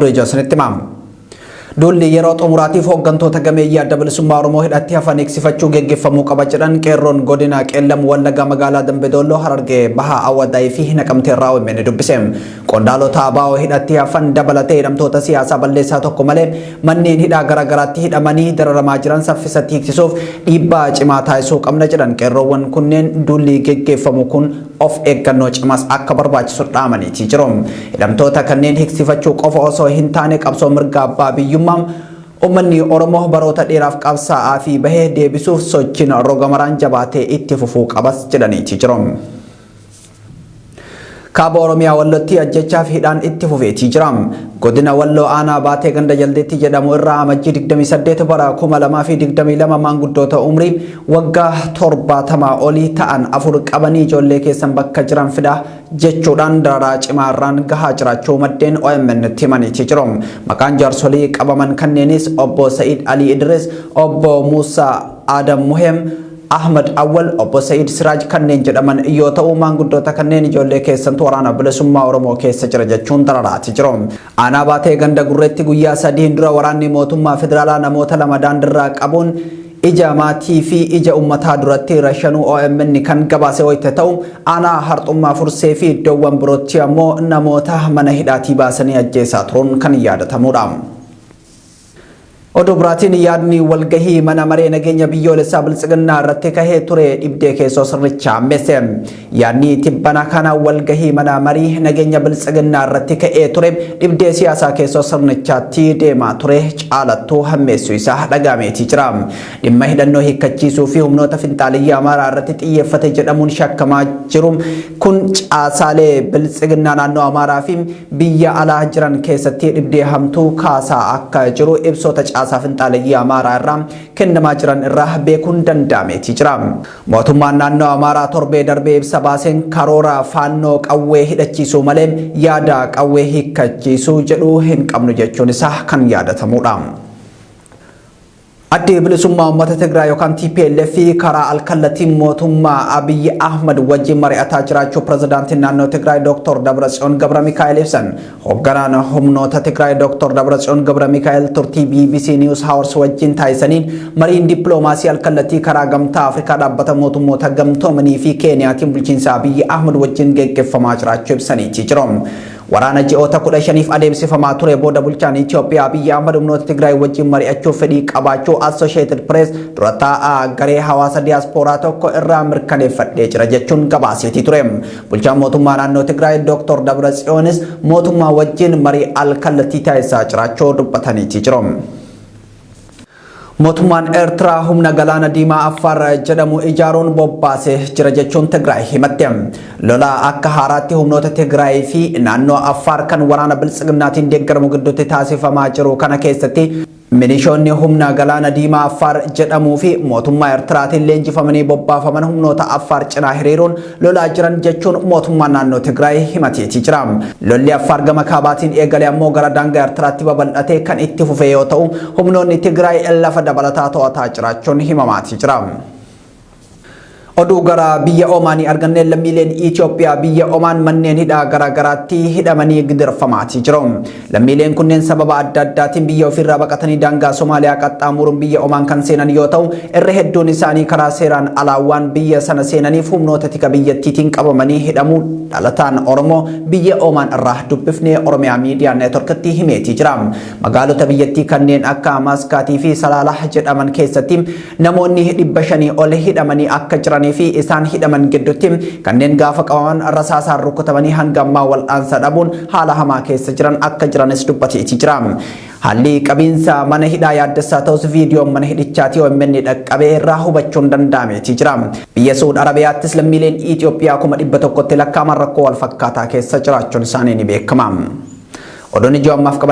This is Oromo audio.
Josanitti maam. Dulli yeroo xumuraatiif hooggantoota gameeyyii adda bilisummaa Oromoo hidhatti hafan eegsifachuu geggeeffamuu qaba jedhan qeerroon godina Qeellam Wallaggaa magaalaa Dambidolloo Harargee Bahaa Awwadaayii fi Naqamtee irraa OMN dubbise. Qondaalota ABO hidhatti hafan dabalatee hidhamtoota siyaasaa balleessaa tokko malee manneen hidhaa garaagaraatti hidhamanii dararamaa jiran saffisatti hiiksisuuf dhiibbaa cimaa taasisuu qabna jedhan qeerroowwan kunneen dulli geggeeffamu kun of eeggannoo cimaas akka barbaachisu dhaamaniiti jiru. Hidhamtoota kanneen hiiksifachuu qofa osoo hin taane qabsoo mirga abbaa biyyummaa ummanni Oromoo baroota dheeraaf qabsaa'aa fi bahee deebisuuf sochiin roga maraan jabaatee itti fufuu qabas jedhaniiti jiru. Kaaba Oromiyaa Wallootti ajjechaaf hidhaan itti fufeetii jira. Godina Walloo aanaa baatee ganda jaldeetti jedhamu irraa amajjii 28 bara 2022 maanguddoota umrii waggaa 70 olii ta'an afur qabanii ijoollee keessan bakka jiran fida jechuudhaan dararaa cimaarraan gahaa jiraachuu maddeen OMN himaniitii jiru. Maqaan jaarsolii qabaman kanneenis obbo Sa'iid Ali Idris, obbo Muusaa Adam Muhem, Ahmad Awwal, obbo Sa'iid Siraaj kanneen jedhaman yoo ta'u maanguddoota kanneen ijoollee keessantu waraana bilisummaa Oromoo keessa jira jechuun dararaati jiru. Aanaa baatee ganda gurreetti guyyaa 3 dura waraanni mootummaa federaalaa namoota lama daandirraa qabuun ija maatii fi ija ummataa duratti rashanuu OMN kan gabaase wayita ta'u aanaa harxummaa fursee fi iddoowwan birootti ammoo namoota mana hidhaatii baasanii ajjeesaa turuun kan yaadatamudha. Oduu biraatiin yaadni walgahii mana maree nageenya biyyoolessaa biltsiginnaa irratti kahee ture dhibdee keessoo sirricha ammeesse. Yaadni tibbana kana walgahii mana marii nageenya biltsiginnaa irratti kahee ture dhibdee siyaasaa keessoo sirnichaatti deemaa ture caalattuu hammeessuu isaa dhagahameetii jira. Dhimma hidhannoo hiikkachiisuu fi humnoota finxaaliyyaa Amaaraa irratti xiyyeeffate jedhamuun shakkamaa jiru kun caasaalee biltsiginnaa naannoo Amaaraa fi biyya alaa jiran keessatti dhibdee hamtuu kaasaa akka jiru ibsoota caasaa finxaaliyyaa Amaaraa irraa kennamaa jiran irraa beekuun danda'ameetii jira. Mootummaan naannoo Amaaraa torbee darbee ibsa baaseen karoora faannoo qawwee hidhachiisuu malee yaada qawwee hiikkachiisuu jedhu hin qabnu jechuun isaa kan yaadatamudha. Addi bilisummaa uummata Tigraay yookaan TPLF karaa alkallatiin mootummaa Abiy Ahmad wajjin mari'ataa jiraachuu pirezidaantiin naannoo Tigraay Dr. Dabratsiyoon Gabramikaa'el ibsan. Hoogganaan humnoota Tigraay Dr. Dabratsiyoon Gabramikaa'el turtii BBC News Hours wajjin taasisaniin mariin dippiloomaasii alkallatii karaa gamtaa Afrikaa dhaabbata mootummoota gamtoomanii fi Keeniyaatiin bulchiinsa Abiy Ahmad wajjin geggeeffamaa jiraachuu ibsaniitii jiru. Waraana ji'oota 15 adeemsifamaa ture booda bulchaan Itoophiyaa Abiy Ahmad humnoota Tigraay wajjin mari'achuuf fedhii qabaachuu Associated Press dura taa'aa garee hawaasa diiyaaspooraa tokko irraa mirkaneeffadhee jira jechuun gabaaseetii ture. Bulchaan mootummaa naannoo Tigraay Dr. Dabratsiyoonis mootummaa wajjin marii alkallatii taasisaa jiraachuu dubbataniitii jiru. Mootummaan Eertiraa humna galaana diimaa Affaar jedhamu ijaaruun bobbaasee jira jechuun Tigraay himatte. Lola akka haaraatti humnoota Tigraay fi naannoo Affaar kan waraana biltsiginnaatiin deeggaramu gidduutti taasifamaa jiru kana keessatti milishoonni humna galaana diimaa Affaar jedhamuu fi mootummaa Eertiraatiin leenjifamanii bobbaafaman humnoota Affaar cinaa hiriiruun lolaa jiran jechuun mootummaan naannoo Tigraay himateetii jira. Lolli Affaar gama kaabaatiin eegale ammoo gara daangaa Eertiraatti babal'atee kan itti fufe yoo ta'u humnoonni Tigraay lafa dabalataa to'ataa jiraachuun himamaatii jira. Oduu gara biyya Omaanii argannee lammiileen Itoophiyaa biyya Omaan manneen hidhaa garaagaraatti hidhamanii gidirfamaatii jiru. Lammiileen kunneen sababa adda addaatiin biyya ofirraa baqatanii daangaa Somaaliyaa qaxxaamuruun biyya Omaan kan seenan yoo ta'u irra hedduun isaanii karaa seeraan alaawaan biyya sana seenaniif humnoota tika biyyattiitiin qabamanii hidhamuu dhalataan Oromoo biyya Omaan irraa dubbifnee Oromiyaa Miidiyaa Neetworkitti himeetii jira. Magaalota biyyattii kanneen akka Maskaatii fi Salaalah jedhaman keessatti namoonni 500 ol hidhamanii akka jiran fi isaan hidhaman gidduutti kanneen gaafa qabaman rasaasaan rukutamanii hanga ammaa wal'aansa dhabuun haala hamaa keessa jiran akka jiranis dubbateetii jira. Haalli qabiinsa mana hidhaa yaaddessaa ta'us viidiyoon mana hidhichaati OMN dhaqqabee irraa hubachuun danda'ameetii jira. Biyya Saudi Arabiyaattis lammiileen Itoophiyaa 100,000tti lakkaa'aman rakkoo wal fakkaataa keessa jiraachuun isaanii ni beekama. Oduun ijoo ammaaf qabanne